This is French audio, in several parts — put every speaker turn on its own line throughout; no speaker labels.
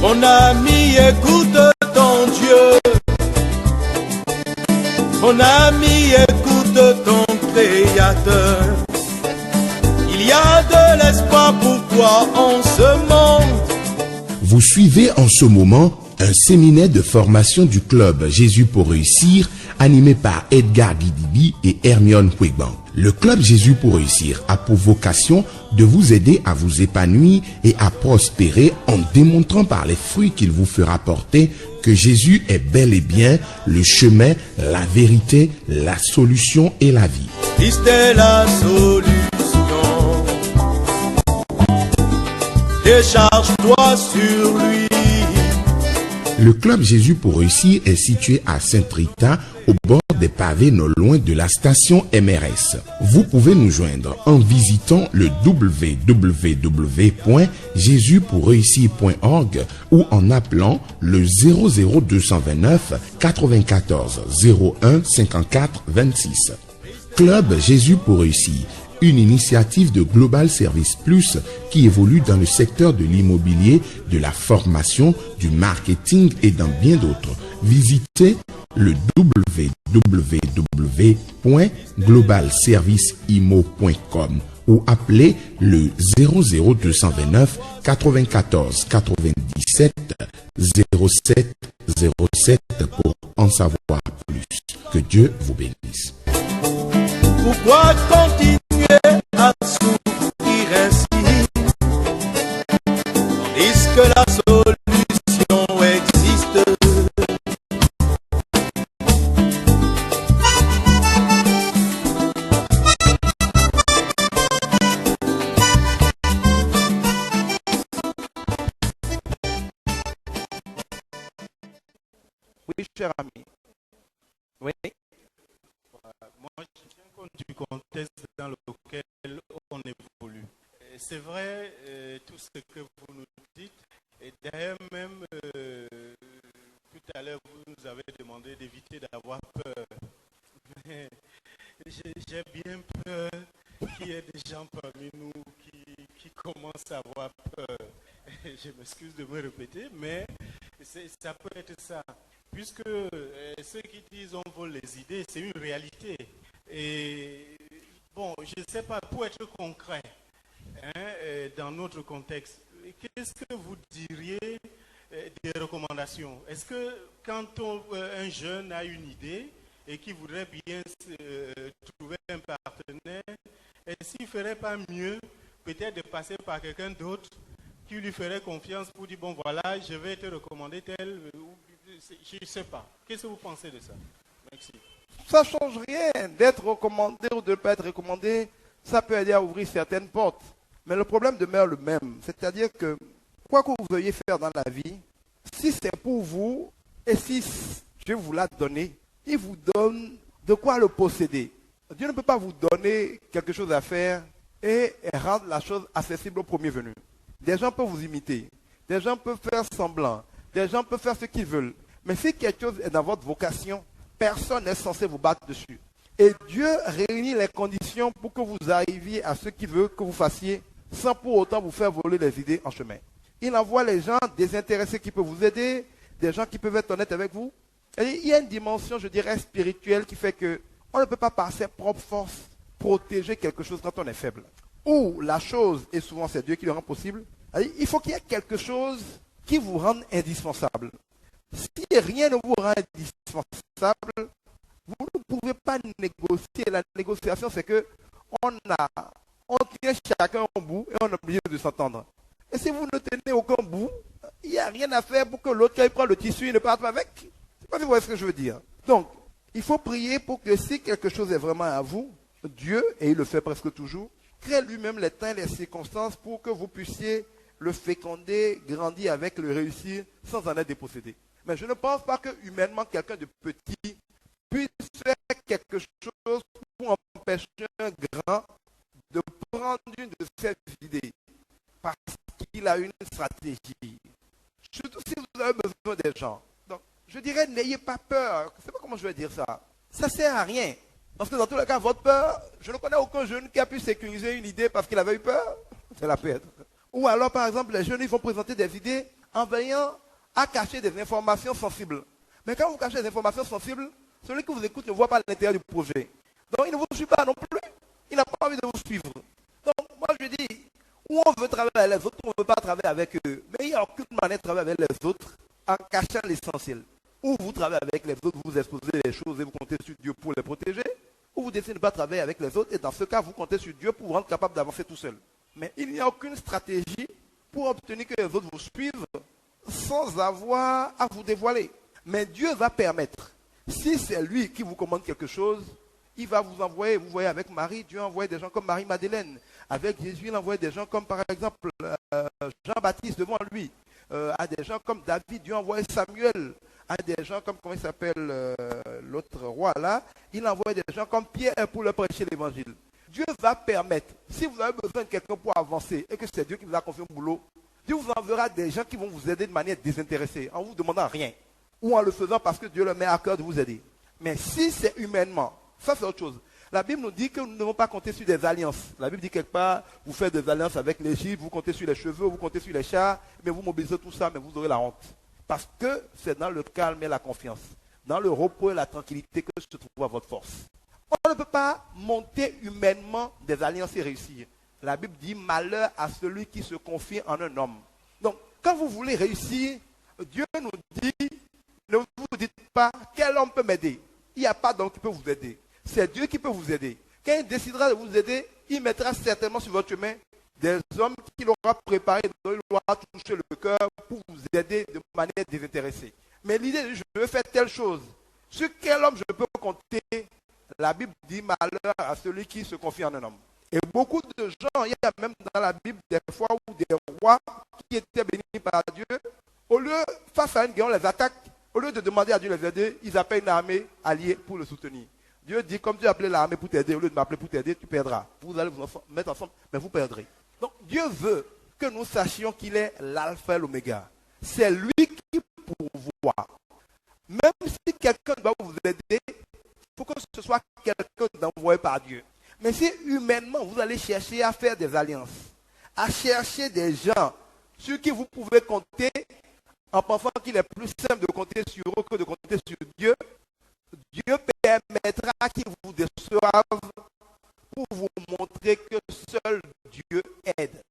Mon ami, écoute ton Dieu. Mon ami, écoute ton Créateur. Il y a de l'espoir pour toi en ce monde.
Vous suivez en ce moment un séminaire de formation du club Jésus pour réussir, animé par Edgar Guidibi et Hermione Kwegban. Le club Jésus pour réussir a pour vocation de vous aider à vous épanouir et à prospérer en démontrant par les fruits qu'il vous fera porter que Jésus est bel et bien le chemin, la vérité, la solution et la vie.
Christ est la solution. Décharge-toi sur lui.
Le club Jésus pour réussir est situé à Saint-Rita, au bord des pavés non loin de la station MRS. Vous pouvez nous joindre en visitant le www.jesuspourreussir.org ou en appelant le 00229 94 01 54 26. Club Jésus pour réussir, une initiative de Global Service Plus qui évolue dans le secteur de l'immobilier, de la formation, du marketing et dans bien d'autres. Visitez le www.globalserviceimo.com ou appelez le 00229 94 97 07 07 pour en savoir plus. Que Dieu vous bénisse.
Pourquoi continuer à souffrir ainsi, tandis que la solution existe?
Oui, cher ami. Oui.
Moi, je tiens compte du contexte dans lequel on évolue. C'est vrai, tout ce que vous nous dites, et d'ailleurs même, tout à l'heure, vous nous avez demandé d'éviter d'avoir peur. Mais j'ai bien peur qu'il y ait des gens parmi nous qui commencent à avoir peur. Je m'excuse de me répéter, mais ça peut être ça. Puisque ceux qui disent on vole les idées, c'est une réalité. Et bon, je ne sais pas, pour être concret, dans notre contexte, qu'est-ce que vous diriez des recommandations? Est-ce que quand un jeune a une idée et qui voudrait bien trouver un partenaire, est-ce qu'il ne ferait pas mieux peut-être de passer par quelqu'un d'autre qui lui ferait confiance pour dire, bon voilà, je vais te recommander tel... Je ne sais pas. Qu'est-ce que vous pensez de ça? Merci.
Ça ne change rien d'être recommandé ou de ne pas être recommandé. Ça peut aider à ouvrir certaines portes. Mais le problème demeure le même. C'est-à-dire que, quoi que vous veuillez faire dans la vie, si c'est pour vous et si Dieu vous l'a donné, il vous donne de quoi le posséder. Dieu ne peut pas vous donner quelque chose à faire et rendre la chose accessible au premier venu. Des gens peuvent vous imiter. Des gens peuvent faire semblant. Des gens peuvent faire ce qu'ils veulent. Mais si quelque chose est dans votre vocation, personne n'est censé vous battre dessus. Et Dieu réunit les conditions pour que vous arriviez à ce qu'il veut que vous fassiez, sans pour autant vous faire voler les idées en chemin. Il envoie les gens désintéressés qui peuvent vous aider, des gens qui peuvent être honnêtes avec vous. Et il y a une dimension, je dirais, spirituelle qui fait qu'on ne peut pas par ses propres forces protéger quelque chose quand on est faible. Ou la chose, et souvent c'est Dieu qui le rend possible, il faut qu'il y ait quelque chose qui vous rende indispensable. Si rien ne vous rend indispensable, vous ne pouvez pas négocier. La négociation, c'est que on tient chacun au bout et on est obligé de s'entendre. Et si vous ne tenez aucun bout, il n'y a rien à faire pour que l'autre prenne le tissu et ne parte pas avec. Je ne sais pas si vous voyez ce que je veux dire. Donc, il faut prier pour que si quelque chose est vraiment à vous, Dieu, et il le fait presque toujours, crée lui-même les temps et les circonstances pour que vous puissiez le féconder, grandir avec, le réussir sans en être dépossédé. Mais je ne pense pas que humainement quelqu'un de petit puisse faire quelque chose pour empêcher un grand de prendre une de ses idées parce qu'il a une stratégie. Surtout si vous avez besoin des gens. Donc, je dirais, n'ayez pas peur. Je ne sais pas comment je vais dire ça. Ça ne sert à rien. Parce que dans tous les cas, votre peur, je ne connais aucun jeune qui a pu sécuriser une idée parce qu'il avait eu peur. C'est la perdre. Ou alors, par exemple, les jeunes, ils vont présenter des idées en veillant à cacher des informations sensibles. Mais quand vous cachez des informations sensibles, celui qui vous écoute ne voit pas l'intérieur du projet. Donc il ne vous suit pas non plus. Il n'a pas envie de vous suivre. Donc moi je dis, où on veut travailler avec les autres, on ne veut pas travailler avec eux. Mais il n'y a aucune manière de travailler avec les autres en cachant l'essentiel. Ou vous travaillez avec les autres, vous exposez les choses et vous comptez sur Dieu pour les protéger. Ou vous décidez de ne pas travailler avec les autres et dans ce cas, vous comptez sur Dieu pour vous rendre capable d'avancer tout seul. Mais il n'y a aucune stratégie pour obtenir que les autres vous suivent sans avoir à vous dévoiler. Mais Dieu va permettre, si c'est lui qui vous commande quelque chose, il va vous envoyer, vous voyez avec Marie, Dieu a envoyé des gens comme Marie-Madeleine. Avec Jésus, il a envoyé des gens comme par exemple Jean-Baptiste devant lui. À des gens comme David, Dieu a envoyé Samuel. À des gens comme, comment il s'appelle l'autre roi là, il a envoyé des gens comme Pierre pour leur prêcher l'évangile. Dieu va permettre, si vous avez besoin de quelqu'un pour avancer et que c'est Dieu qui vous a confié un boulot, Dieu vous enverra des gens qui vont vous aider de manière désintéressée, en vous demandant rien. Ou en le faisant parce que Dieu le met à cœur de vous aider. Mais si c'est humainement, ça c'est autre chose. La Bible nous dit que nous ne devons pas compter sur des alliances. La Bible dit quelque part, vous faites des alliances avec l'Égypte, vous comptez sur les cheveux, vous comptez sur les chars, mais vous mobilisez tout ça, mais vous aurez la honte. Parce que c'est dans le calme et la confiance, dans le repos et la tranquillité que se trouve votre force. On ne peut pas monter humainement des alliances et réussir. La Bible dit malheur à celui qui se confie en un homme. Donc, quand vous voulez réussir, Dieu nous dit, ne vous dites pas quel homme peut m'aider. Il n'y a pas d'homme qui peut vous aider. C'est Dieu qui peut vous aider. Quand il décidera de vous aider, il mettra certainement sur votre chemin des hommes qu'il aura préparés, dont il aura touché le cœur pour vous aider de manière désintéressée. Mais l'idée de je veux faire telle chose, sur quel homme je peux compter, la Bible dit malheur à celui qui se confie en un homme. Et beaucoup de gens, il y a même dans la Bible des fois où des rois qui étaient bénis par Dieu, au lieu, face à une guerre, on les attaque, au lieu de demander à Dieu de les aider, ils appellent une armée alliée pour le soutenir. Dieu dit, comme Dieu a appelé l'armée pour t'aider, au lieu de m'appeler pour t'aider, tu perdras. Vous allez vous mettre ensemble, mais vous perdrez. Donc Dieu veut que nous sachions qu'il est l'alpha et l'oméga. C'est lui qui pourvoit. Même si quelqu'un doit vous aider, il faut que ce soit quelqu'un d'envoyé par Dieu. Mais si humainement vous allez chercher à faire des alliances, à chercher des gens sur qui vous pouvez compter, en pensant qu'il est plus simple de compter sur eux que de compter sur Dieu, Dieu permettra qu'ils vous déçoivent pour vous montrer que seul Dieu aide.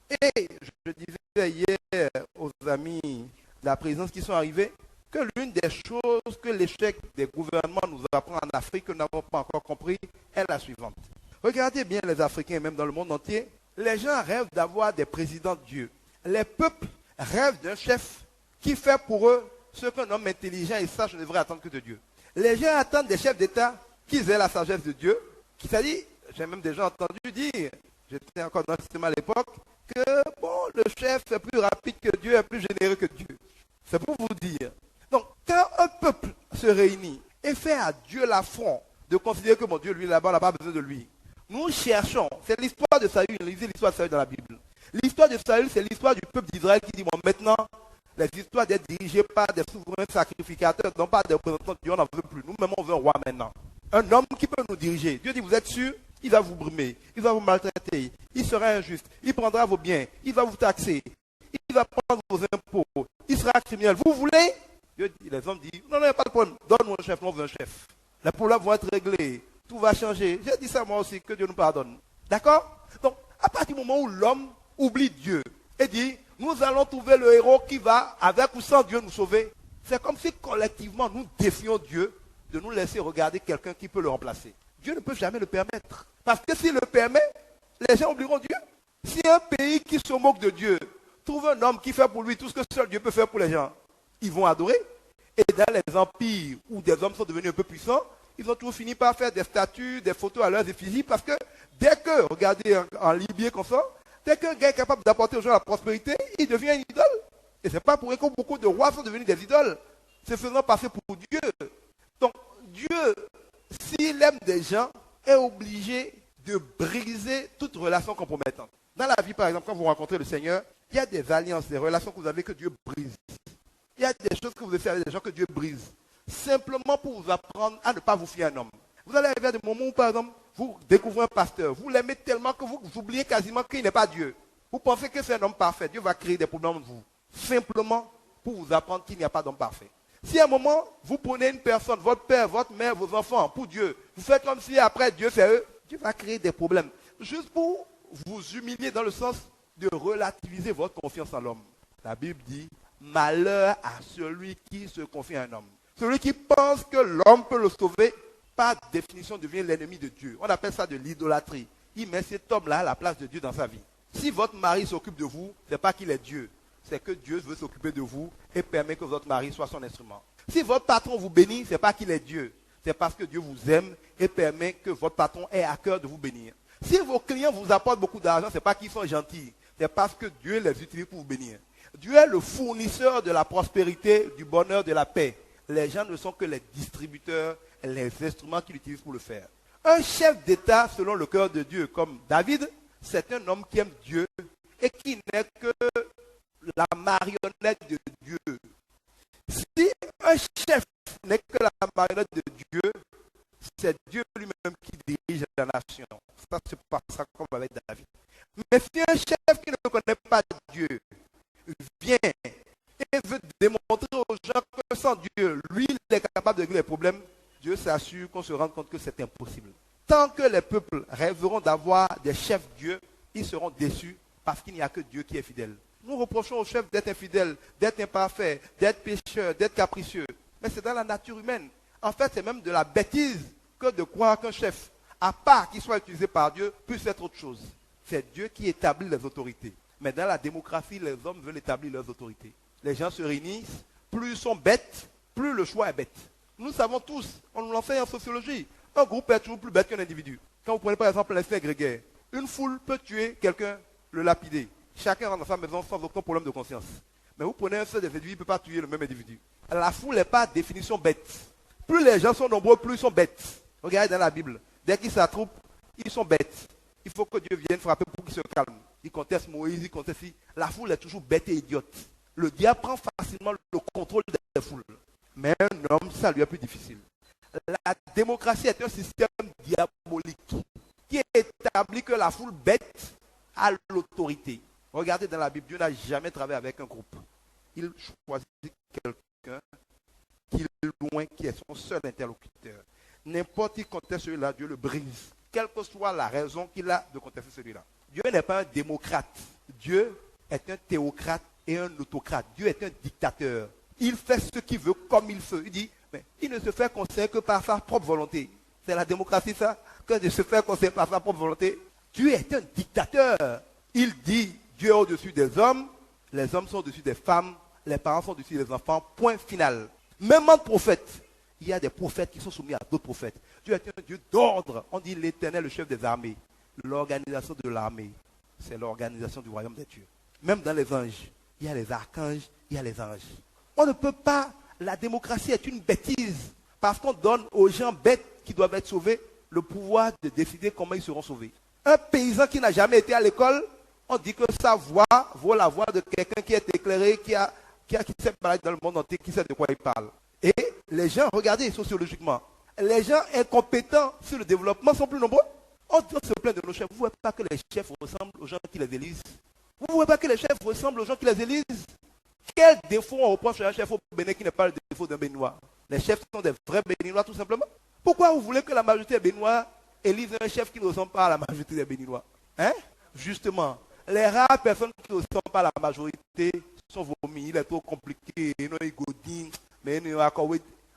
Et je disais hier aux amis de la présidence qui sont arrivés que l'une des choses que l'échec des gouvernements nous apprend en Afrique que nous n'avons pas encore compris est la suivante. Regardez bien les Africains et même dans le monde entier, les gens rêvent d'avoir des présidents de Dieu. Les peuples rêvent d'un chef qui fait pour eux ce qu'un homme intelligent et sage ne devrait attendre que de Dieu. Les gens attendent des chefs d'État qui aient la sagesse de Dieu, qui c'est-à-dire, j'ai même déjà entendu dire, j'étais encore dans le système à l'époque, que bon, le chef est plus rapide que Dieu, est plus généreux que Dieu. C'est pour vous dire. Donc, quand un peuple se réunit et fait à Dieu l'affront de considérer que mon Dieu, lui, là-bas, on n'a pas besoin de lui, nous cherchons, c'est l'histoire de Saül, lisez l'histoire de Saül dans la Bible. L'histoire de Saül, c'est l'histoire du peuple d'Israël qui dit, bon, maintenant, les histoires d'être dirigées par des souverains sacrificateurs, non pas des représentants de Dieu, on n'en veut plus. Nous-mêmes, on veut un roi maintenant. Un homme qui peut nous diriger. Dieu dit, vous êtes sûr? Il va vous brimer, il va vous maltraiter, il sera injuste, il prendra vos biens, il va vous taxer, il va prendre vos impôts, il sera criminel. Vous voulez? Dieu dit, les hommes disent, non, il n'y a pas de problème, donne-moi un chef, on veut un chef. Les problèmes vont être réglés, tout va changer. J'ai dit ça moi aussi, que Dieu nous pardonne. D'accord? Donc, à partir du moment où l'homme oublie Dieu et dit, nous allons trouver le héros qui va, avec ou sans Dieu, nous sauver, c'est comme si collectivement nous défions Dieu de nous laisser regarder quelqu'un qui peut le remplacer. Dieu ne peut jamais le permettre. Parce que s'il le permet, les gens oublieront Dieu. Si un pays qui se moque de Dieu trouve un homme qui fait pour lui tout ce que seul Dieu peut faire pour les gens, ils vont adorer. Et dans les empires où des hommes sont devenus un peu puissants, ils ont toujours fini par faire des statues, des photos à leurs effigies, parce que dès que, regardez en Libye comme ça, dès qu'un gars est capable d'apporter aux gens la prospérité, il devient une idole. Et ce n'est pas pour rien que beaucoup de rois sont devenus des idoles, se faisant passer pour Dieu. Donc Dieu, s'il aime des gens, est obligé de briser toute relation compromettante. Dans la vie, par exemple, quand vous rencontrez le Seigneur, il y a des alliances, des relations que vous avez que Dieu brise. Il y a des choses que vous avez avec des gens que Dieu brise. Simplement pour vous apprendre à ne pas vous fier à un homme. Vous allez arriver à des moments où, par exemple, vous découvrez un pasteur. Vous l'aimez tellement que vous oubliez quasiment qu'il n'est pas Dieu. Vous pensez que c'est un homme parfait. Dieu va créer des problèmes de vous. simplement pour vous apprendre qu'il n'y a pas d'homme parfait. Si à un moment, vous prenez une personne, votre père, votre mère, vos enfants, pour Dieu, vous faites comme si après Dieu c'est eux, Dieu va créer des problèmes. Juste pour vous humilier dans le sens de relativiser votre confiance en l'homme. La Bible dit, malheur à celui qui se confie à un homme. Celui qui pense que l'homme peut le sauver, par définition devient l'ennemi de Dieu. On appelle ça de l'idolâtrie. Il met cet homme-là à la place de Dieu dans sa vie. Si votre mari s'occupe de vous, ce n'est pas qu'il est Dieu. C'est que Dieu veut s'occuper de vous et permet que votre mari soit son instrument. Si votre patron vous bénit, ce n'est pas qu'il est Dieu. C'est parce que Dieu vous aime et permet que votre patron ait à cœur de vous bénir. Si vos clients vous apportent beaucoup d'argent, ce n'est pas qu'ils sont gentils. C'est parce que Dieu les utilise pour vous bénir. Dieu est le fournisseur de la prospérité, du bonheur, de la paix. Les gens ne sont que les distributeurs, les instruments qu'il utilise pour le faire. Un chef d'État, selon le cœur de Dieu, comme David, c'est un homme qui aime Dieu et qui n'est que la marionnette de Dieu. Si un chef n'est que la marionnette de Dieu, c'est Dieu lui-même qui dirige la nation. Ça se passe comme avec David. Mais si un chef qui ne connaît pas Dieu vient et veut démontrer aux gens que sans Dieu, lui, il est capable de régler les problèmes, Dieu s'assure qu'on se rende compte que c'est impossible. Tant que les peuples rêveront d'avoir des chefs Dieu, ils seront déçus parce qu'il n'y a que Dieu qui est fidèle. Nous reprochons aux chefs d'être infidèles, d'être imparfaits, d'être pécheurs, d'être capricieux. Mais c'est dans la nature humaine. En fait, c'est même de la bêtise que de croire qu'un chef, à part qu'il soit utilisé par Dieu, puisse être autre chose. C'est Dieu qui établit les autorités. Mais dans la démocratie, les hommes veulent établir leurs autorités. Les gens se réunissent, plus ils sont bêtes, plus le choix est bête. Nous savons tous, on nous l'enseigne en sociologie, un groupe est toujours plus bête qu'un individu. Quand vous prenez par exemple l'effet grégaire, une foule peut tuer quelqu'un, le lapider. Chacun rentre dans sa maison sans aucun problème de conscience. Mais vous prenez un seul individu, il ne peut pas tuer le même individu. La foule n'est pas définition bête. Plus les gens sont nombreux, plus ils sont bêtes. Regardez dans la Bible, dès qu'ils s'attroupent, ils sont bêtes. Il faut que Dieu vienne frapper pour qu'ils se calment. Ils contestent Moïse, ils contestent. La foule est toujours bête et idiote. Le diable prend facilement le contrôle des foules. Mais un homme, ça lui est plus difficile. La démocratie est un système diabolique qui établit que la foule bête a l'autorité. Regardez dans la Bible, Dieu n'a jamais travaillé avec un groupe. Il choisit quelqu'un qui est loin, qui est son seul interlocuteur. N'importe qui conteste celui-là, Dieu le brise. Quelle que soit la raison qu'il a de contester celui-là. Dieu n'est pas un démocrate. Dieu est un théocrate et un autocrate. Dieu est un dictateur. Il fait ce qu'il veut comme il veut. Il dit, mais il ne se fait conseiller que par sa propre volonté. C'est la démocratie ça, que de se faire conseiller par sa propre volonté. Dieu est un dictateur. Il dit, Dieu est au-dessus des hommes, les hommes sont au-dessus des femmes, les parents sont au-dessus des enfants, point final. Même en prophète, il y a des prophètes qui sont soumis à d'autres prophètes. Dieu est un Dieu d'ordre. On dit l'Éternel, le chef des armées. L'organisation de l'armée, c'est l'organisation du royaume des dieux. Même dans les anges, il y a les archanges, il y a les anges. On ne peut pas, la démocratie est une bêtise, parce qu'on donne aux gens bêtes qui doivent être sauvés le pouvoir de décider comment ils seront sauvés. Un paysan qui n'a jamais été à l'école, on dit que sa voix vaut la voix de quelqu'un qui est éclairé, qui s'est baladé dans le monde entier, qui sait de quoi il parle. Et les gens, regardez sociologiquement, les gens incompétents sur le développement sont plus nombreux. On se plaint de nos chefs. Vous ne voyez pas que les chefs ressemblent aux gens qui les élisent? Vous ne voyez pas que les chefs ressemblent aux gens qui les élisent? Quel défaut on reproche à un chef au Bénin qui n'est pas le défaut d'un Béninois? Les chefs sont des vrais Béninois tout simplement. Pourquoi vous voulez que la majorité des Béninois élise un chef qui ne ressemble pas à la majorité des Béninois? Hein? Justement, les rares personnes qui ne ressemblent pas à la majorité sont vomies. Il est trop compliqué, il est godin, mais il est encore.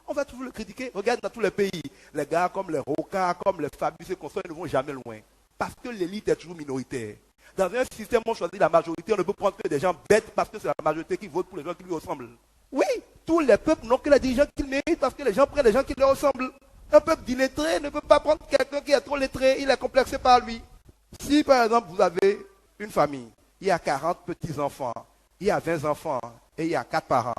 On va toujours le critiquer. Regarde dans tous les pays, les gars comme les Roca, comme les Fabius et consorts ne vont jamais loin. Parce que l'élite est toujours minoritaire. Dans un système où on choisit la majorité, on ne peut prendre que des gens bêtes parce que c'est la majorité qui vote pour les gens qui lui ressemblent. Oui, tous les peuples n'ont que les dirigeants qu'ils méritent parce que les gens prennent les gens qui leur ressemblent. Un peuple d'illettré ne peut pas prendre quelqu'un qui est trop lettré, il est complexé par lui. Si par exemple vous avez une famille, il y a 40 petits-enfants, il y a 20 enfants et il y a 4 parents.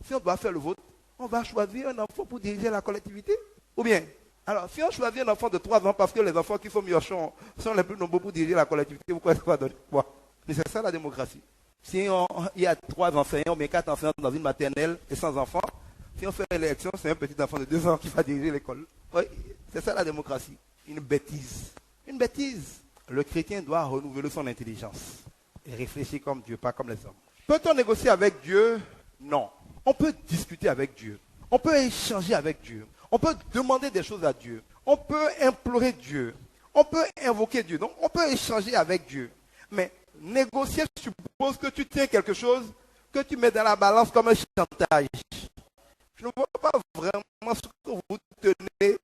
Si on doit faire le vote, on va choisir un enfant pour diriger la collectivité? Ou bien, alors si on choisit un enfant de 3 ans parce que les enfants qui sont miochons sont les plus nombreux pour diriger la collectivité, pourquoi ça va donner quoi? Mais c'est ça la démocratie. Si il y a 3 enseignants, mais 4 enseignants dans une maternelle et sans enfants, si on fait l'élection, c'est un petit enfant de 2 ans qui va diriger l'école. Oui, c'est ça la démocratie. Une bêtise. Une bêtise. Le chrétien doit renouveler son intelligence et réfléchir comme Dieu, pas comme les hommes. Peut-on négocier avec Dieu? Non. On peut discuter avec Dieu. On peut échanger avec Dieu. On peut demander des choses à Dieu. On peut implorer Dieu. On peut invoquer Dieu. Donc, on peut échanger avec Dieu. Mais négocier suppose que tu tiens quelque chose que tu mets dans la balance comme un chantage. Je ne vois pas vraiment ce que vous tenez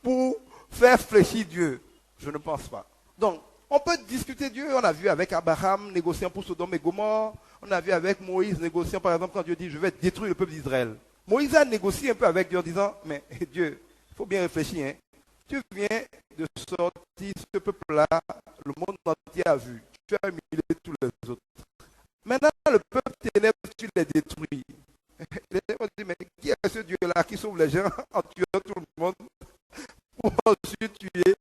pour faire fléchir Dieu. Je ne pense pas. Donc, on peut discuter Dieu. On a vu avec Abraham négociant pour Sodome et Gomorrhe. On a vu avec Moïse négociant, par exemple, quand Dieu dit « Je vais détruire le peuple d'Israël ». Moïse a négocié un peu avec Dieu en disant « Mais Dieu, il faut bien réfléchir. Hein. Tu viens de sortir ce peuple-là, le monde entier a vu. Tu as humilié tous les autres. Maintenant, le peuple t'élève, tu les détruis. » Les gens vont dire « Mais qui est ce Dieu-là qui sauve les gens en tuant tout le monde pour ensuite tuer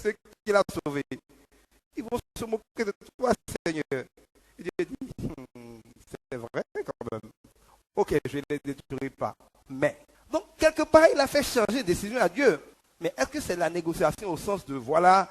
ceux qu'il a sauvés? Ils vont se moquer de toi, Seigneur. » Et Dieu dit « C'est vrai quand même. Ok, je ne les détruis pas. » Mais, donc, quelque part, il a fait changer de décision à Dieu. Mais est-ce que c'est la négociation au sens de, voilà,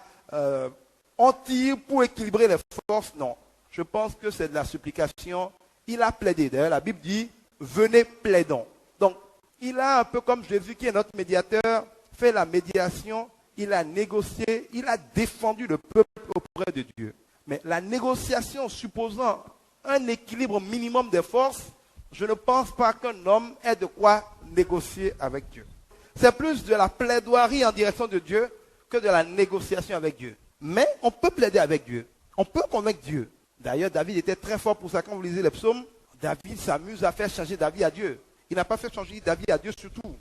on tire pour équilibrer les forces? Non. Je pense que c'est de la supplication. Il a plaidé. D'ailleurs, la Bible dit, venez plaidons. Donc, il a un peu comme Jésus qui est notre médiateur, fait la médiation, il a négocié, il a défendu le peuple auprès de Dieu. Mais la négociation supposant un équilibre minimum des forces, je ne pense pas qu'un homme ait de quoi négocier avec Dieu. C'est plus de la plaidoirie en direction de Dieu que de la négociation avec Dieu. Mais on peut plaider avec Dieu. On peut convaincre Dieu. D'ailleurs, David était très fort pour ça. Quand vous lisez les psaumes, David s'amuse à faire changer David à Dieu. Il n'a pas fait changer David à Dieu surtout.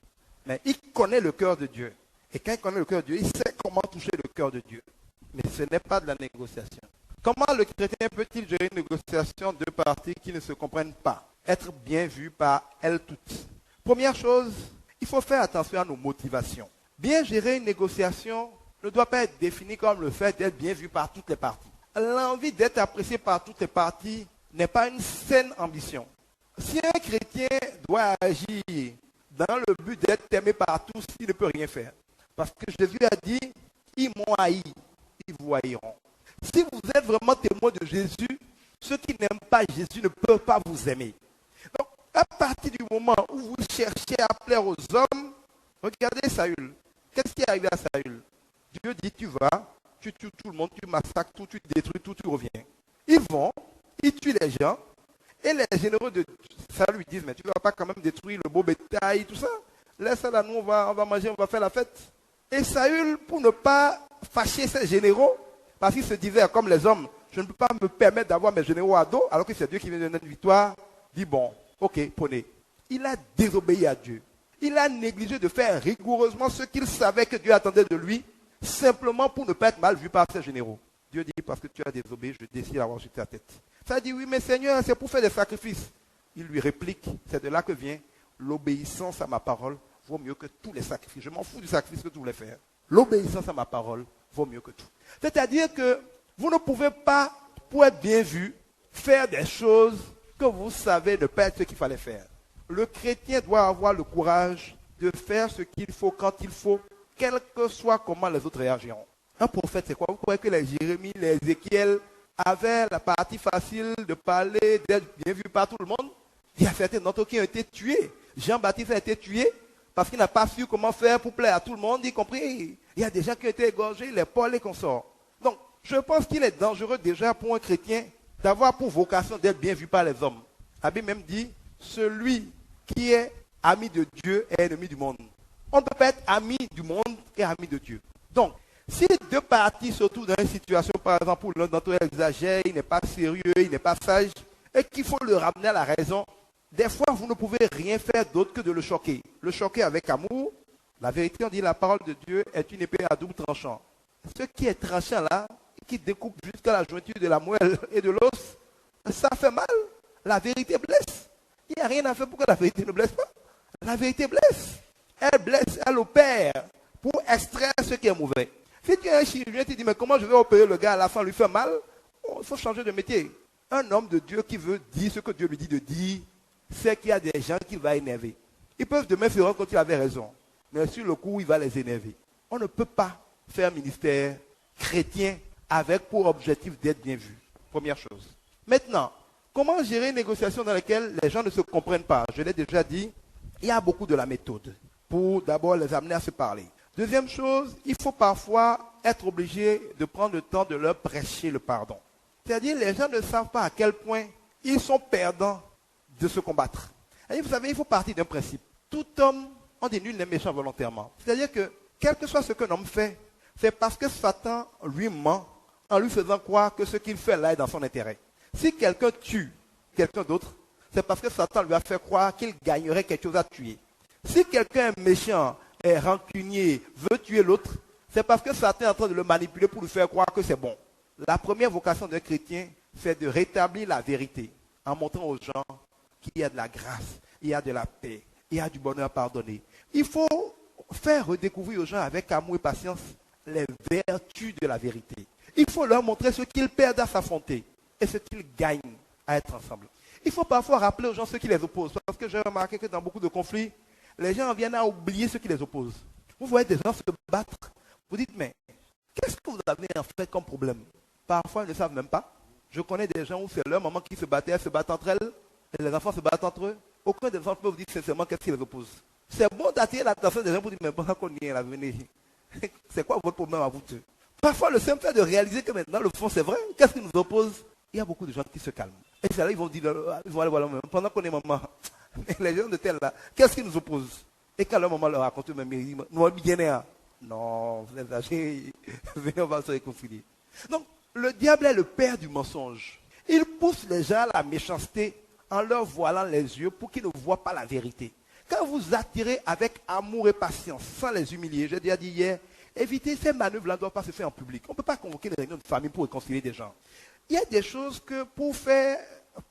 Mais il connaît le cœur de Dieu. Et quand il connaît le cœur de Dieu, il sait comment toucher le cœur de Dieu. Mais ce n'est pas de la négociation. Comment le chrétien peut-il gérer une négociation de parties qui ne se comprennent pas? Être bien vu par elles toutes. Première chose, il faut faire attention à nos motivations. Bien gérer une négociation ne doit pas être défini comme le fait d'être bien vu par toutes les parties. L'envie d'être apprécié par toutes les parties n'est pas une saine ambition. Si un chrétien doit agir dans le but d'être aimé par tous, il ne peut rien faire. Parce que Jésus a dit, ils m'ont haï, ils vous haïront. Si vous êtes vraiment témoin de Jésus, ceux qui n'aiment pas Jésus ne peuvent pas vous aimer. Donc, à partir du moment où vous cherchez à plaire aux hommes, regardez Saül. Qu'est-ce qui est arrivé à Saül? Dieu dit, tu vas, tu tues tout le monde, tu massacres tout, tu détruis tout, tu reviens. Ils vont, ils tuent les gens, et les généraux de Saül lui disent, mais tu ne vas pas quand même détruire le beau bétail, tout ça. Laisse ça là, nous on va manger, on va faire la fête. Et Saül, pour ne pas fâcher ses généraux, parce qu'il se disait, comme les hommes, je ne peux pas me permettre d'avoir mes généraux à dos, alors que c'est Dieu qui vient de donner une victoire, dit, bon, ok, prenez. Il a désobéi à Dieu. Il a négligé de faire rigoureusement ce qu'il savait que Dieu attendait de lui, simplement pour ne pas être mal vu par ses généraux. Dieu dit, parce que tu as désobéi, je décide d'avoir sur ta tête. Ça dit, oui, mais Seigneur, c'est pour faire des sacrifices. Il lui réplique, c'est de là que vient l'obéissance à ma parole vaut mieux que tous les sacrifices. Je m'en fous du sacrifice que tu voulais faire. L'obéissance à ma parole vaut mieux que tout. C'est-à-dire que vous ne pouvez pas, pour être bien vu, faire des choses que vous savez ne pas être ce qu'il fallait faire. Le chrétien doit avoir le courage de faire ce qu'il faut quand il faut, quel que soit comment les autres réagiront. Un prophète, c'est quoi? Vous croyez que les Jérémie, les Ézéchiel avaient la partie facile de parler, d'être bien vu par tout le monde? Il y a certains d'entre eux qui ont été tués. Jean-Baptiste a été tué parce qu'il n'a pas su comment faire pour plaire à tout le monde, y compris. Il y a des gens qui ont été égorgés, les Paul et consorts. Donc, je pense qu'il est dangereux déjà pour un chrétien d'avoir pour vocation d'être bien vu par les hommes. La Bible même dit, celui qui est ami de Dieu est ennemi du monde. On ne peut pas être ami du monde et ami de Dieu. Donc, si deux parties se trouvent dans une situation, par exemple, où l'un d'entre eux exagère, il n'est pas sérieux, il n'est pas sage, et qu'il faut le ramener à la raison, des fois, vous ne pouvez rien faire d'autre que de le choquer. Le choquer avec amour. La vérité, on dit, la parole de Dieu est une épée à double tranchant. Ce qui est tranchant là, qui découpe jusqu'à la jointure de la moelle et de l'os, ça fait mal. La vérité blesse. Il n'y a rien à faire pour que la vérité ne blesse pas. La vérité blesse. Elle blesse, elle opère pour extraire ce qui est mauvais. Si tu es un chirurgien, tu dis, mais comment je vais opérer le gars à la fin, lui fait mal? Oh, il faut changer de métier. Un homme de Dieu qui veut dire ce que Dieu lui dit de dire, c'est qu'il y a des gens qui vont énerver. Ils peuvent demain se rendre compte qu'il avait raison. Mais sur le coup, il va les énerver. On ne peut pas faire un ministère chrétien avec pour objectif d'être bien vu. Première chose. Maintenant, comment gérer une négociation dans laquelle les gens ne se comprennent pas? Je l'ai déjà dit, il y a beaucoup de la méthode pour d'abord les amener à se parler. Deuxième chose, il faut parfois être obligé de prendre le temps de leur prêcher le pardon. C'est-à-dire, les gens ne savent pas à quel point ils sont perdants de se combattre. Et vous savez, il faut partir d'un principe. Tout homme, on dit nul n'est méchant volontairement. C'est-à-dire que, quel que soit ce qu'un homme fait, c'est parce que Satan lui ment en lui faisant croire que ce qu'il fait là est dans son intérêt. Si quelqu'un tue quelqu'un d'autre, c'est parce que Satan lui a fait croire qu'il gagnerait quelque chose à tuer. Si quelqu'un est méchant, est rancunier, veut tuer l'autre, c'est parce que Satan est en train de le manipuler pour lui faire croire que c'est bon. La première vocation d'un chrétien, c'est de rétablir la vérité en montrant aux gens qu'il y a de la grâce, il y a de la paix, il y a du bonheur pardonné. Il faut faire redécouvrir aux gens avec amour et patience les vertus de la vérité. Il faut leur montrer ce qu'ils perdent à s'affronter et ce qu'ils gagnent à être ensemble. Il faut parfois rappeler aux gens ce qui les oppose. Parce que j'ai remarqué que dans beaucoup de conflits, les gens viennent à oublier ce qui les oppose. Vous voyez des gens se battre. Vous dites, mais qu'est-ce que vous avez en fait comme problème? Parfois, ils ne savent même pas. Je connais des gens où c'est leur maman qui se battait, elles se battent entre elles, et les enfants se battent entre eux. Aucun des enfants peut vous dire sincèrement qu'est-ce qui les oppose. C'est bon d'attirer l'attention des gens pour dire, mais pendant qu'on y est là, venez. C'est quoi votre problème à vous deux? Parfois, le simple fait de réaliser que maintenant, le fond, c'est vrai, qu'est-ce qui nous oppose? Il y a beaucoup de gens qui se calment. Et c'est là, ils vont dire, voilà, pendant qu'on est maman, les gens de tel là, qu'est-ce qui nous oppose? Et quand leur maman leur raconte, même, ils disent, nous, bien, non, vous êtes âgés, venez, on va se réconcilier. Donc, le diable est le père du mensonge. Il pousse les gens à la méchanceté en leur voilant les yeux pour qu'ils ne voient pas la vérité. Quand vous attirez avec amour et patience, sans les humilier, j'ai déjà dit hier, évitez ces manœuvres-là ne doivent pas se faire en public. On ne peut pas convoquer une réunion de famille pour réconcilier des gens. Il y a des choses que pour faire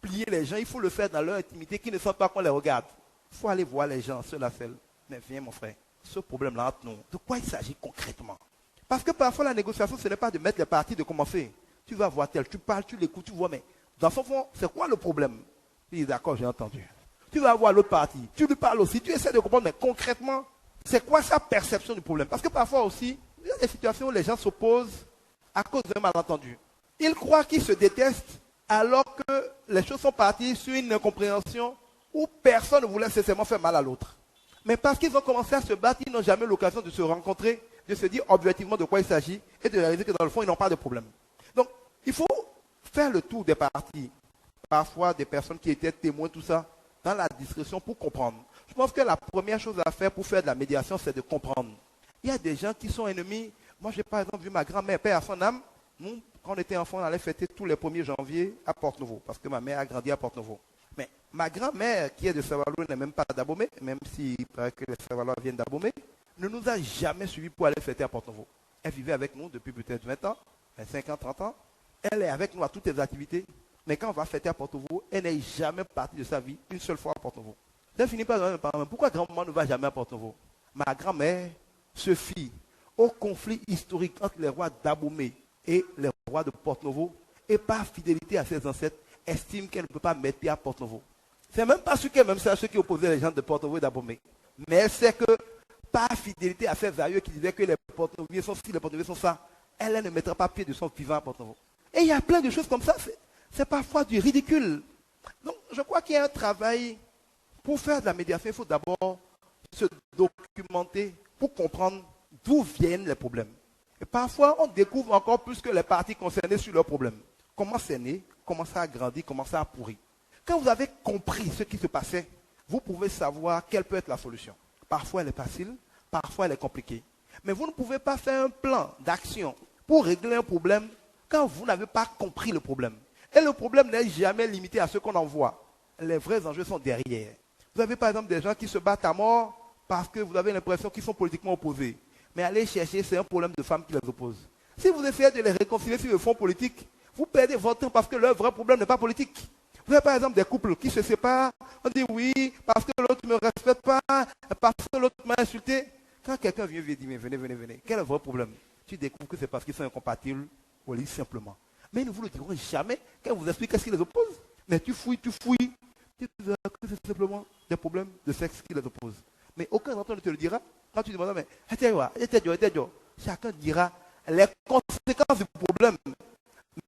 plier les gens, il faut le faire dans leur intimité, qu'ils ne sentent pas qu'on les regarde. Il faut aller voir les gens, seul à seul. Mais viens mon frère, ce problème-là entre nous, de quoi il s'agit concrètement? Parce que parfois la négociation, ce n'est pas de mettre les parties, de commencer. Tu vas voir tel, tu parles, tu l'écoutes, tu vois, mais dans son fond, c'est quoi le problème? Il dit d'accord, j'ai entendu. Tu vas voir l'autre partie, tu lui parles aussi, tu essaies de comprendre, mais concrètement, c'est quoi sa perception du problème? Parce que parfois aussi, il y a des situations où les gens s'opposent à cause d'un malentendu. Ils croient qu'ils se détestent alors que les choses sont parties sur une incompréhension où personne ne voulait nécessairement faire mal à l'autre. Mais parce qu'ils ont commencé à se battre, ils n'ont jamais eu l'occasion de se rencontrer, de se dire objectivement de quoi il s'agit et de réaliser que dans le fond, ils n'ont pas de problème. Donc, il faut faire le tour des parties. Parfois, des personnes qui étaient témoins, tout ça, dans la discrétion pour comprendre. Je pense que la première chose à faire pour faire de la médiation, c'est de comprendre. Il y a des gens qui sont ennemis. Moi, j'ai par exemple vu ma grand-mère, père à son âme. Nous, quand on était enfants, on allait fêter tous les 1er janvier à Porte-Nouveau, parce que ma mère a grandi à Porte-Nouveau. Mais ma grand-mère, qui est de Saint-Valois, n'est même pas d'Abomey, même s'il paraît que les Saint-Valois viennent d'Abomey, ne nous a jamais suivis pour aller fêter à Porte-Nouveau. Elle vivait avec nous depuis peut-être 20 ans, 25 ans, 30 ans. Elle est avec nous à toutes les activités. Mais quand on va fêter à Porte-Nouveau, elle n'est jamais partie de sa vie une seule fois à Porte-Nouveau. Elle finit par dire, pourquoi grand-maman ne va jamais à Porte-Nouveau? Ma grand-mère se fie au conflit historique entre les rois d'Abomey et les rois de Porte-Nouveau, et par fidélité à ses ancêtres, estime qu'elle ne peut pas mettre pied à Porte-Nouveau. C'est même pas ce qu'elle même sait à ceux qui opposaient les gens de Porte-Nouveau et d'Abomey. Mais elle sait que par fidélité à ses aïeux qui disaient que les Porte-Nouviers sont ci, les Porte-Nouviers sont ça, elle ne mettra pas pied de son vivant à Porte-Nouveau. Et il y a plein de choses comme ça, c'est parfois du ridicule. Donc je crois qu'il y a un travail, pour faire de la médiation, il faut d'abord se documenter pour comprendre d'où viennent les problèmes. Et parfois, on découvre encore plus que les parties concernées sur leurs problèmes. Comment c'est né, comment ça a grandi, comment ça a pourri. Quand vous avez compris ce qui se passait, vous pouvez savoir quelle peut être la solution. Parfois, elle est facile, parfois, elle est compliquée. Mais vous ne pouvez pas faire un plan d'action pour régler un problème quand vous n'avez pas compris le problème. Et le problème n'est jamais limité à ce qu'on en voit. Les vrais enjeux sont derrière. Vous avez par exemple des gens qui se battent à mort parce que vous avez l'impression qu'ils sont politiquement opposés. Mais allez chercher, c'est un problème de femmes qui les oppose. Si vous essayez de les réconcilier sur le fond politique, vous perdez votre temps parce que leur vrai problème n'est pas politique. Vous avez par exemple des couples qui se séparent, on dit oui, parce que l'autre ne me respecte pas, parce que l'autre m'a insulté. Quand quelqu'un vient et dit, mais venez, quel est votre problème? Tu découvres que c'est parce qu'ils sont incompatibles au lit simplement. Mais ils ne vous le diront jamais quand vous expliquez qu'est-ce qui les oppose. Mais tu fouilles, tu verras que c'est simplement des problèmes de sexe qui les opposent. Mais aucun d'entre eux ne te le dira. Quand tu demandes, mais chacun dira les conséquences du problème.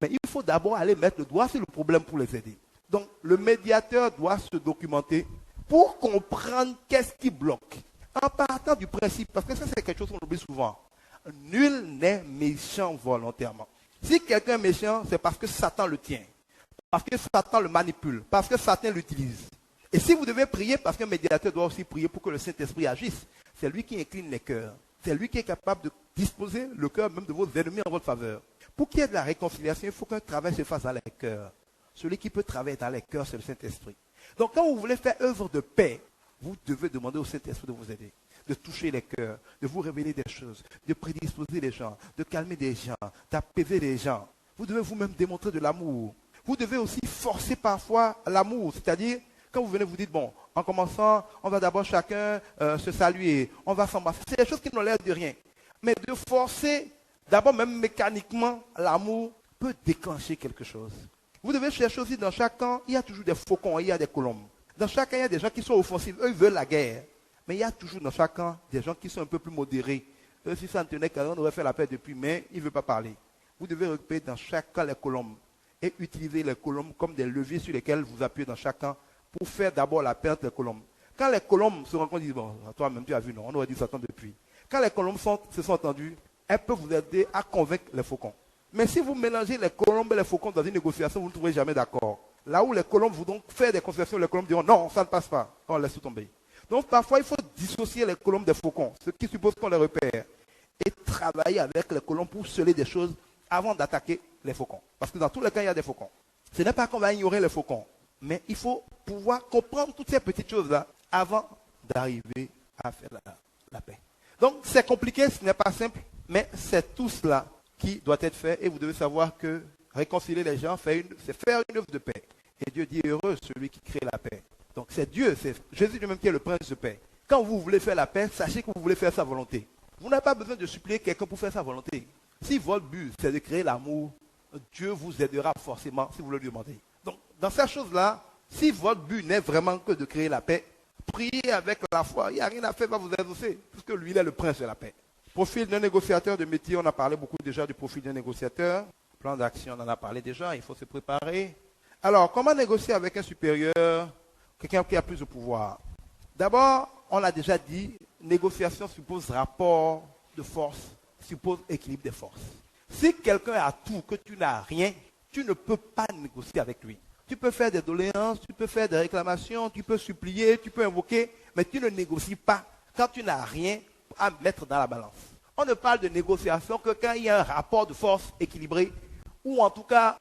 Mais il faut d'abord aller mettre le doigt sur le problème pour les aider. Donc, le médiateur doit se documenter pour comprendre qu'est-ce qui bloque. En partant du principe, parce que ça c'est quelque chose qu'on oublie souvent, nul n'est méchant volontairement. Si quelqu'un est méchant, c'est parce que Satan le tient, parce que Satan le manipule, parce que Satan l'utilise. Et si vous devez prier, parce qu'un médiateur doit aussi prier pour que le Saint-Esprit agisse, c'est lui qui incline les cœurs. C'est lui qui est capable de disposer le cœur même de vos ennemis en votre faveur. Pour qu'il y ait de la réconciliation, il faut qu'un travail se fasse dans les cœurs. Celui qui peut travailler dans les cœurs, c'est le Saint-Esprit. Donc quand vous voulez faire œuvre de paix, vous devez demander au Saint-Esprit de vous aider, de toucher les cœurs, de vous révéler des choses, de prédisposer les gens, de calmer des gens, d'apaiser les gens. Vous devez vous-même démontrer de l'amour. Vous devez aussi forcer parfois l'amour, c'est-à-dire quand vous venez vous dites, bon, en commençant, on va d'abord chacun se saluer, on va s'embrasser. C'est des choses qui n'ont l'air de rien. Mais de forcer, d'abord même mécaniquement, l'amour peut déclencher quelque chose. Vous devez chercher aussi dans chaque camp, il y a toujours des faucons, il y a des colombes. Dans chaque camp, il y a des gens qui sont offensifs, eux ils veulent la guerre. Mais il y a toujours dans chaque camp des gens qui sont un peu plus modérés. Eux, si ça en tenait qu'à eux, on aurait fait la paix depuis, mais ils ne veulent pas parler. Vous devez repérer dans chaque camp les colombes et utiliser les colombes comme des leviers sur lesquels vous appuyez dans chaque camp pour faire d'abord la paix entre les colombes. Quand les colombes se rencontrent, ils disent, bon, toi-même tu as vu, non, on aurait dû s'attendre depuis. Quand les colombes se sont entendues, elles peuvent vous aider à convaincre les faucons. Mais si vous mélangez les colombes et les faucons dans une négociation, vous ne trouverez jamais d'accord. Là où les colombes voudront faire des concessions, les colombes diront non, ça ne passe pas. On laisse tout tomber. Donc parfois, il faut dissocier les colombes des faucons, ce qui suppose qu'on les repère, et travailler avec les colombes pour sceller des choses avant d'attaquer les faucons. Parce que dans tous les cas, il y a des faucons. Ce n'est pas qu'on va ignorer les faucons, mais il faut pouvoir comprendre toutes ces petites choses-là avant d'arriver à faire la paix. Donc c'est compliqué, ce n'est pas simple, mais c'est tout cela qui doit être fait, et vous devez savoir que réconcilier les gens, c'est faire une œuvre de paix. Et Dieu dit heureux celui qui crée la paix. Donc c'est Dieu, c'est Jésus lui-même qui est le prince de paix. Quand vous voulez faire la paix, sachez que vous voulez faire sa volonté. Vous n'avez pas besoin de supplier quelqu'un pour faire sa volonté. Si votre but c'est de créer l'amour, Dieu vous aidera forcément si vous le lui demandez. Donc dans ces choses-là, si votre but n'est vraiment que de créer la paix, priez avec la foi. Il n'y a rien à faire, va vous exaucer, puisque lui il est le prince de la paix. Profil d'un négociateur de métier, on a parlé beaucoup déjà du profil d'un négociateur. Plan d'action, on en a parlé déjà, il faut se préparer. Alors, comment négocier avec un supérieur, quelqu'un qui a plus de pouvoir? D'abord, on l'a déjà dit, négociation suppose rapport de force, suppose équilibre des forces. Si quelqu'un a tout, que tu n'as rien, tu ne peux pas négocier avec lui. Tu peux faire des doléances, tu peux faire des réclamations, tu peux supplier, tu peux invoquer, mais tu ne négocies pas quand tu n'as rien à mettre dans la balance. On ne parle de négociation que quand il y a un rapport de force équilibré, ou en tout cas,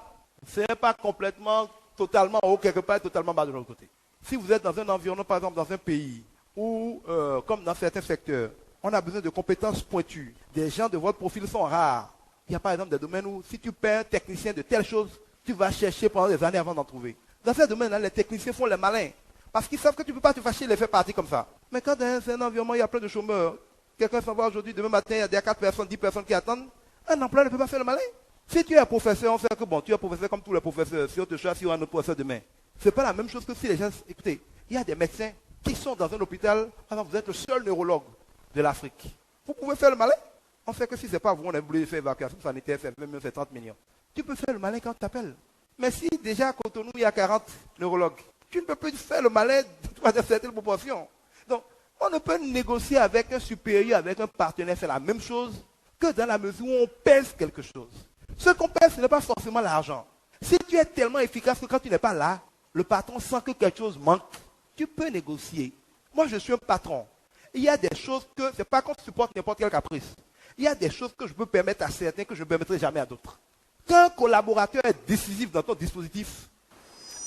ce n'est pas complètement, totalement haut, quelque part, totalement bas de l'autre côté. Si vous êtes dans un environnement, par exemple, dans un pays, où, comme dans certains secteurs, on a besoin de compétences pointues, des gens de votre profil sont rares. Il y a par exemple des domaines où, si tu perds un technicien de telle chose, tu vas chercher pendant des années avant d'en trouver. Dans ces domaines-là, les techniciens font les malins, parce qu'ils savent que tu ne peux pas te fâcher et les faire partir comme ça. Mais quand dans un environnement, il y a plein de chômeurs, quelqu'un s'en va aujourd'hui, demain matin, il y a 4 personnes, 10 personnes qui attendent, un employeur ne peut pas faire le malin. Si tu es un professeur, on sait que bon, tu es un professeur comme tous les professeurs. Si on te choisit, on a un autre professeur demain. Ce n'est pas la même chose que si les gens... Écoutez, il y a des médecins qui sont dans un hôpital. Par exemple, vous êtes le seul neurologue de l'Afrique. Vous pouvez faire le malin. On sait que si ce n'est pas vous, on a voulu faire évacuation sanitaire, c'est 20 millions, c'est 30 millions. Tu peux faire le malin quand tu t'appelles. Mais si déjà à Cotonou, il y a 40 neurologues, tu ne peux plus faire le malin dans certaines proportions. Donc, on ne peut négocier avec un supérieur, avec un partenaire, c'est la même chose que dans la mesure où on pèse quelque chose. Ce qu'on pèse, ce n'est pas forcément l'argent. Si tu es tellement efficace que quand tu n'es pas là, le patron sent que quelque chose manque, tu peux négocier. Moi, je suis un patron. Il y a des choses que, ce n'est pas qu'on supporte n'importe quel caprice. Il y a des choses que je peux permettre à certains que je ne permettrai jamais à d'autres. Quand un collaborateur est décisif dans ton dispositif,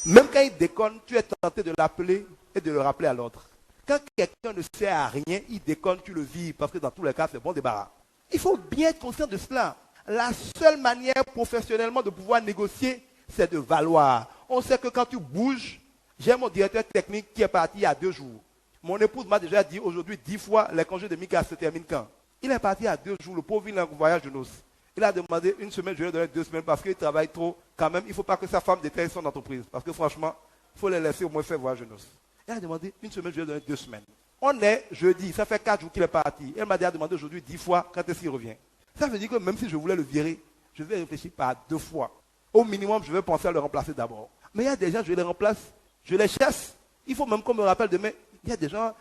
même quand il déconne, tu es tenté de l'appeler et de le rappeler à l'ordre. Quand quelqu'un ne sert à rien, il déconne, tu le vis, parce que dans tous les cas, c'est bon débarras. Il faut bien être conscient de cela. La seule manière professionnellement de pouvoir négocier, c'est de valoir. On sait que quand tu bouges, j'ai mon directeur technique qui est parti il y a 2 jours. Mon épouse m'a déjà dit aujourd'hui 10 fois, les congés de Mika se terminent quand? Il est parti il y a 2 jours, le pauvre, il a un voyage de noces. Il a demandé 1 semaine, je lui ai donné 2 semaines parce qu'il travaille trop. Quand même, il ne faut pas que sa femme détruise son entreprise. Parce que franchement, il faut les laisser au moins faire voyage de noces. Il a demandé 1 semaine, je lui ai donné 2 semaines. On est jeudi, ça fait 4 jours qu'il est parti. Elle m'a déjà demandé aujourd'hui 10 fois quand est-ce qu'il revient. Ça veut dire que même si je voulais le virer, je vais réfléchir par 2 fois. Au minimum, je vais penser à le remplacer d'abord. Mais il y a des gens, je les remplace, je les chasse. Il faut même qu'on me rappelle demain. Il y a des gens,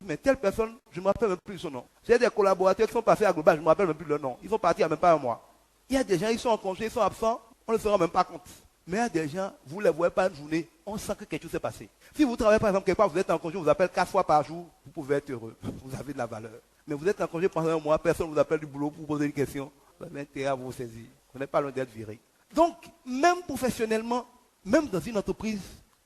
mais telle personne, je ne me rappelle même plus son nom. J'ai des collaborateurs qui sont passés à Global, je ne me rappelle même plus leur nom. Ils sont partis il n'y a même pas un mois. Il y a des gens, ils sont en congé, ils sont absents, on ne se rend même pas compte. Mais il y a des gens, vous ne les voyez pas une journée, on sent que quelque chose s'est passé. Si vous travaillez par exemple quelque part, vous êtes en congé, on vous appelle 4 fois par jour, vous pouvez être heureux, vous avez de la valeur. Mais vous êtes en congé pendant un mois, personne ne vous appelle du boulot pour vous poser une question, vous avez intérêt à vous saisir. Vous n'êtes pas loin d'être viré. Donc, même professionnellement, même dans une entreprise,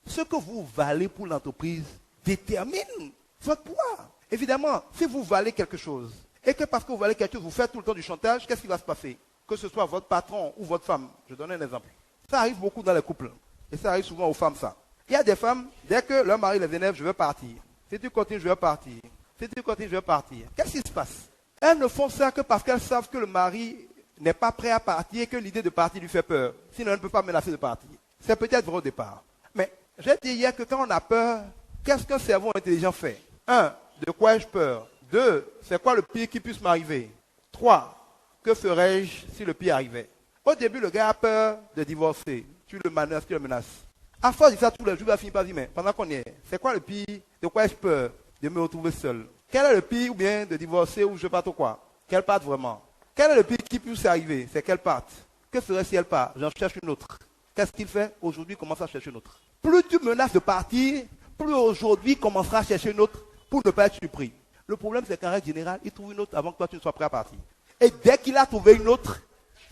ce que vous valez pour l'entreprise détermine votre poids. Évidemment, si vous valez quelque chose, et que parce que vous valez quelque chose, vous faites tout le temps du chantage, qu'est-ce qui va se passer? Que ce soit votre patron ou votre femme. Je donne un exemple. Ça arrive beaucoup dans les couples. Et ça arrive souvent aux femmes, ça. Il y a des femmes, dès que leur mari les énerve, je veux partir. Si tu continues, je vais partir. Si tu continues, je vais partir. Qu'est-ce qui se passe? Elles ne font ça que parce qu'elles savent que le mari n'est pas prêt à partir et que l'idée de partir lui fait peur. Sinon, elle ne peut pas menacer de partir. C'est peut-être vrai au départ. Mais j'ai dit hier que quand on a peur, qu'est-ce qu'un cerveau intelligent fait? 1. De quoi ai-je peur? 2. C'est quoi le pire qui puisse m'arriver? 3. Que ferais-je si le pire arrivait? Au début, le gars a peur de divorcer. Tu le menaces, tu le menaces. À force de ça tous les jours, il va finir par dire, mais pendant qu'on y est, c'est quoi le pire? De quoi ai-je peur? De me retrouver seul. Quel est le pire ou bien de divorcer ou je ne sais pas trop quoi? Qu'elle parte vraiment. Quel est le pire qui puisse arriver? C'est qu'elle parte. Que ferait si elle part? J'en cherche une autre. Qu'est-ce qu'il fait? Aujourd'hui, il commence à chercher une autre. Plus tu menaces de partir, plus aujourd'hui, il commencera à chercher une autre pour ne pas être surpris. Le problème, c'est qu'en règle générale, il trouve une autre avant que toi, tu ne sois prêt à partir. Et dès qu'il a trouvé une autre,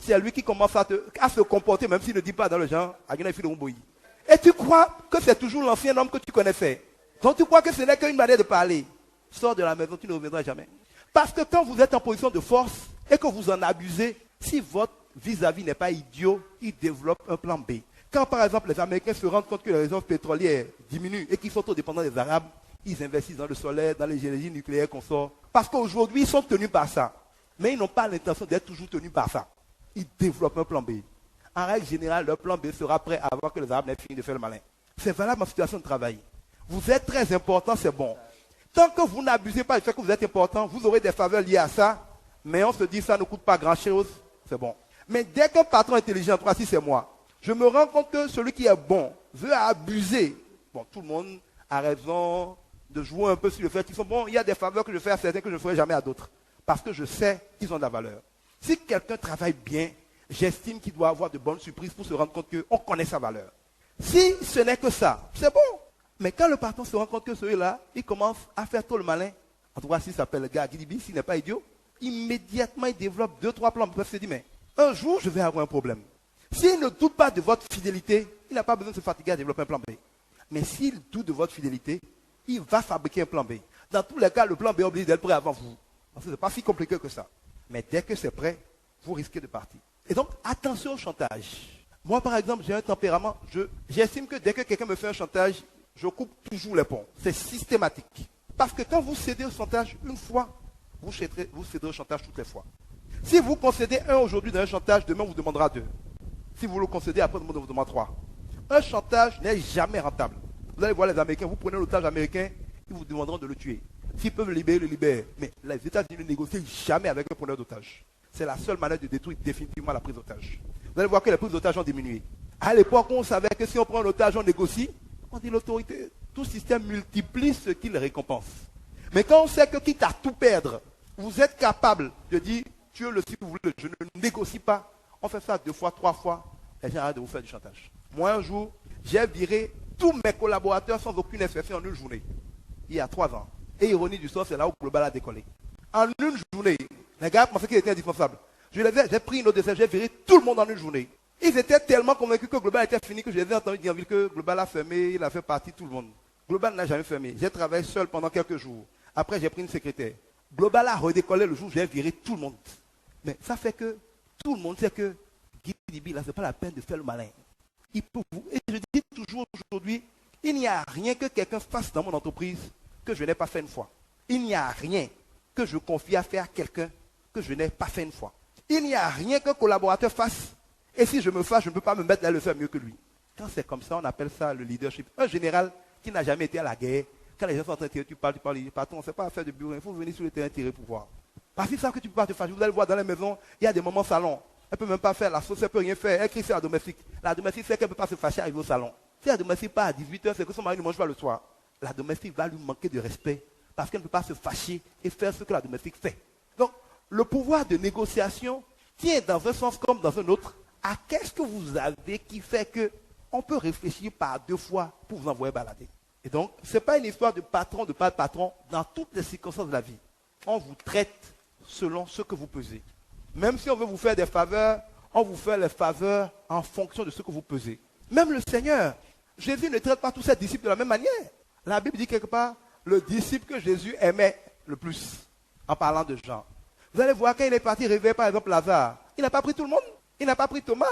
c'est lui qui commence à se comporter, même s'il ne dit pas dans le genre, et tu crois que c'est toujours l'ancien homme que tu connaissais. Donc tu crois que ce n'est qu'une manière de parler. Sors de la maison, tu ne reviendras jamais. Parce que quand vous êtes en position de force et que vous en abusez, si votre vis-à-vis n'est pas idiot, il développe un plan B. Quand par exemple les Américains se rendent compte que les réserves pétrolières diminuent et qu'ils sont trop dépendants des Arabes, ils investissent dans le solaire, dans les énergies nucléaires qu'on sort. Parce qu'aujourd'hui, ils sont tenus par ça. Mais ils n'ont pas l'intention d'être toujours tenus par ça. Ils développent un plan B. En règle générale, leur plan B sera prêt avant que les Arabes n'aient fini de faire le malin. C'est valable en situation de travail. Vous êtes très important, c'est bon. Tant que vous n'abusez pas du fait que vous êtes important, vous aurez des faveurs liées à ça, mais on se dit ça ne coûte pas grand-chose, c'est bon. Mais dès qu'un patron intelligent, toi, si c'est moi, je me rends compte que celui qui est bon veut abuser. Bon, tout le monde a raison de jouer un peu sur le fait qu'ils sont bons. Il y a des faveurs que je fais à certains que je ne ferai jamais à d'autres. Parce que je sais qu'ils ont de la valeur. Si quelqu'un travaille bien, j'estime qu'il doit avoir de bonnes surprises pour se rendre compte qu'on connaît sa valeur. Si ce n'est que ça, c'est bon. Mais quand le patron se rend compte que celui-là, il commence à faire tout le malin, en tout cas s'il s'appelle le gars Guidibi, s'il n'est pas idiot, immédiatement il développe 2-3 plans. Il se dit, mais un jour je vais avoir un problème. S'il ne doute pas de votre fidélité, il n'a pas besoin de se fatiguer à développer un plan B. Mais s'il doute de votre fidélité, il va fabriquer un plan B. Dans tous les cas, le plan B oblige d'être prêt avant vous. Parce que ce n'est pas si compliqué que ça. Mais dès que c'est prêt, vous risquez de partir. Et donc, attention au chantage. Moi, par exemple, j'ai un tempérament. J'estime que dès que quelqu'un me fait un chantage, je coupe toujours les ponts. C'est systématique. Parce que quand vous cédez au chantage une fois, vous cédez au chantage toutes les fois. Si vous concédez un aujourd'hui dans un chantage, demain vous demandera 2. Si vous le concédez, après demain vous demandera 3. Un chantage n'est jamais rentable. Vous allez voir les Américains, vous prenez l'otage américain, ils vous demanderont de le tuer. S'ils peuvent le libérer, le libèrent. Mais les États-Unis ne négocient jamais avec un preneur d'otage. C'est la seule manière de détruire définitivement la prise d'otage. Vous allez voir que les prises d'otage ont diminué. À l'époque, on savait que si on prend un otage, on négocie. On dit l'autorité, tout système multiplie ce qu'il récompense. Mais quand on sait que quitte à tout perdre, vous êtes capable de dire, tuez-le si vous voulez, je ne négocie pas. On fait ça 2 fois, 3 fois, les gens arrêtent de vous faire du chantage. Moi, un jour, j'ai viré tous mes collaborateurs sans aucune exception en une journée. Il y a 3 ans. Et ironie du sort, c'est là où Global a décollé. En une journée, les gars pensaient qu'il était indispensable. J'ai pris une autre décision, j'ai viré tout le monde en une journée. Ils étaient tellement convaincus que Global était fini que je les ai entendus dire en ville que Global a fermé, il a fait partie tout le monde. Global n'a jamais fermé. J'ai travaillé seul pendant quelques jours. Après, j'ai pris une secrétaire. Global a redécollé le jour où j'ai viré tout le monde. Mais ça fait que tout le monde sait que Guy Dibi, là, ce n'est pas la peine de faire le malin. Il peut vous. Et je dis toujours aujourd'hui, il n'y a rien que quelqu'un fasse dans mon entreprise que je n'ai pas fait une fois. Il n'y a rien que je confie à faire à quelqu'un que je n'ai pas fait une fois. Il n'y a rien qu'un collaborateur fasse. Et si je me fâche, je ne peux pas me mettre à le faire mieux que lui. Quand c'est comme ça, on appelle ça le leadership. Un général qui n'a jamais été à la guerre, quand les gens sont en train de tirer, tu parles, patron, c'est pas affaire de bureau, il faut venir sur le terrain tirer pour voir. Parce qu'ils savent que tu ne peux pas te fâcher. Vous allez voir dans les maisons, il y a des moments salons. Elle ne peut même pas faire la sauce, elle ne peut rien faire. Elle crie sur la domestique. La domestique sait qu'elle ne peut pas se fâcher arriver au salon. Si la domestique part à 18h, c'est que son mari ne mange pas le soir. La domestique va lui manquer de respect parce qu'elle ne peut pas se fâcher et faire ce que la domestique fait. Donc, le pouvoir de négociation tient dans un sens comme dans un autre à qu'est-ce que vous avez qui fait que on peut réfléchir par deux fois pour vous envoyer balader. Et donc, ce n'est pas une histoire de patron, de pas de patron. Dans toutes les circonstances de la vie, on vous traite selon ce que vous pesez. Même si on veut vous faire des faveurs, on vous fait les faveurs en fonction de ce que vous pesez. Même le Seigneur, Jésus ne traite pas tous ses disciples de la même manière. La Bible dit quelque part, le disciple que Jésus aimait le plus, en parlant de Jean. Vous allez voir, quand il est parti réveiller par exemple Lazare, il n'a pas pris tout le monde. Il n'a pas pris Thomas.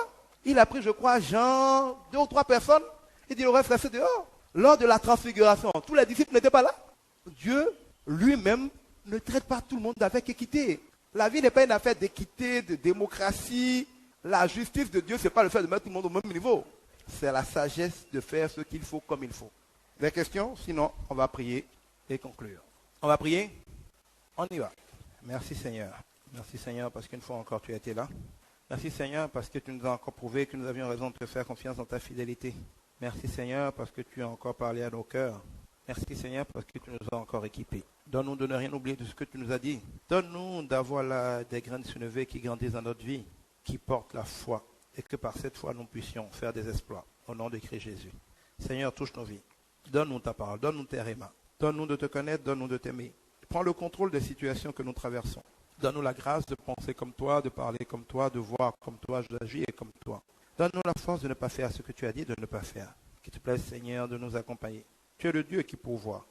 Il a pris, je crois, Jean, 2 ou 3 personnes. Il dit, le reste, restez dehors. Lors de la transfiguration, tous les disciples n'étaient pas là. Dieu lui-même ne traite pas tout le monde avec équité. La vie n'est pas une affaire d'équité, de démocratie. La justice de Dieu, ce n'est pas le fait de mettre tout le monde au même niveau. C'est la sagesse de faire ce qu'il faut comme il faut. Des questions? Sinon, on va prier et conclure. On va prier? On y va. Merci Seigneur. Merci Seigneur parce qu'une fois encore tu as été là. Merci Seigneur parce que tu nous as encore prouvé que nous avions raison de te faire confiance dans ta fidélité. Merci Seigneur parce que tu as encore parlé à nos cœurs. Merci Seigneur parce que tu nous as encore équipés. Donne-nous de ne rien oublier de ce que tu nous as dit. Donne-nous d'avoir là des graines sunevées qui grandissent dans notre vie, qui portent la foi et que par cette foi nous puissions faire des exploits au nom de Christ Jésus. Seigneur, touche nos vies. Donne-nous ta parole, donne-nous tes rémas. Donne-nous de te connaître, donne-nous de t'aimer. Prends le contrôle des situations que nous traversons. Donne-nous la grâce de penser comme toi, de parler comme toi, de voir comme toi, d'agir comme toi. Donne-nous la force de ne pas faire ce que tu as dit de ne pas faire. Qu'il te plaise, Seigneur, de nous accompagner. Tu es le Dieu qui pourvoit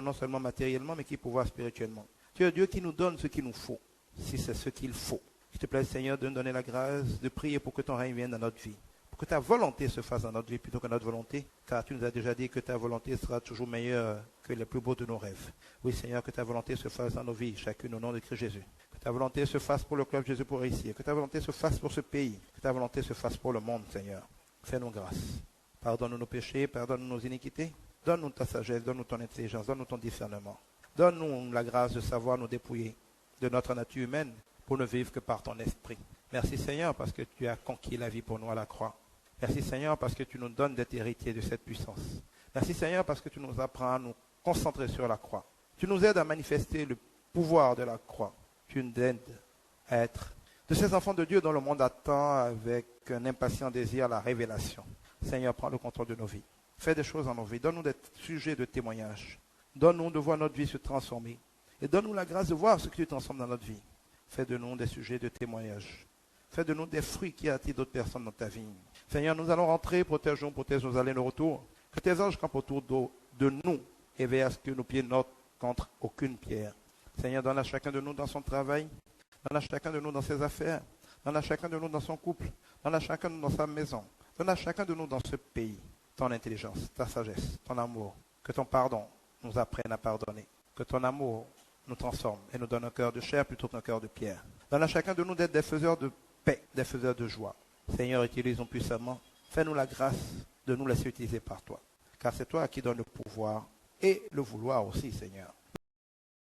non seulement matériellement, mais qui pourvoit spirituellement. Tu es le Dieu qui nous donne ce qu'il nous faut, si c'est ce qu'il faut. Qu'il te plaise, Seigneur, de nous donner la grâce de prier pour que ton règne vienne dans notre vie. Pour que ta volonté se fasse dans notre vie plutôt que notre volonté, car tu nous as déjà dit que ta volonté sera toujours meilleure que les plus beaux de nos rêves. Oui, Seigneur, que ta volonté se fasse dans nos vies, chacune au nom de Christ Jésus. Que ta volonté se fasse pour le club Jésus pour réussir. Que ta volonté se fasse pour ce pays. Que ta volonté se fasse pour le monde, Seigneur. Fais-nous grâce. Pardonne-nous nos péchés, pardonne-nous nos iniquités. Donne-nous ta sagesse, donne-nous ton intelligence, donne-nous ton discernement. Donne-nous la grâce de savoir nous dépouiller de notre nature humaine pour ne vivre que par ton esprit. Merci Seigneur parce que tu as conquis la vie pour nous à la croix. Merci Seigneur parce que tu nous donnes d'être héritiers de cette puissance. Merci Seigneur parce que tu nous apprends à nous concentrer sur la croix. Tu nous aides à manifester le pouvoir de la croix. Tu nous aides à être de ces enfants de Dieu dont le monde attend avec un impatient désir la révélation. Seigneur, prends le contrôle de nos vies. Fais des choses dans nos vies. Donne-nous d'être sujets de témoignage. Donne-nous de voir notre vie se transformer. Et donne-nous la grâce de voir ce que tu transformes dans notre vie. Fais de nous des sujets de témoignage. Fais de nous des fruits qui attirent d'autres personnes dans ta vie. Seigneur, nous allons rentrer, protège-nous, protège nos allées et nos retours. Que tes anges campent autour de nous et veillent à ce que nos pieds n'ottent contre aucune pierre. Seigneur, donne à chacun de nous dans son travail. Donne à chacun de nous dans ses affaires. Donne à chacun de nous dans son couple. Donne à chacun de nous dans sa maison. Donne à chacun de nous dans ce pays ton intelligence, ta sagesse, ton amour. Que ton pardon nous apprenne à pardonner. Que ton amour nous transforme et nous donne un cœur de chair plutôt qu'un cœur de pierre. Donne à chacun de nous d'être des faiseurs de paix, des faiseurs de joie. Seigneur, utilise-nous puissamment. Fais-nous la grâce de nous laisser utiliser par toi. Car c'est toi qui donnes le pouvoir et le vouloir aussi, Seigneur.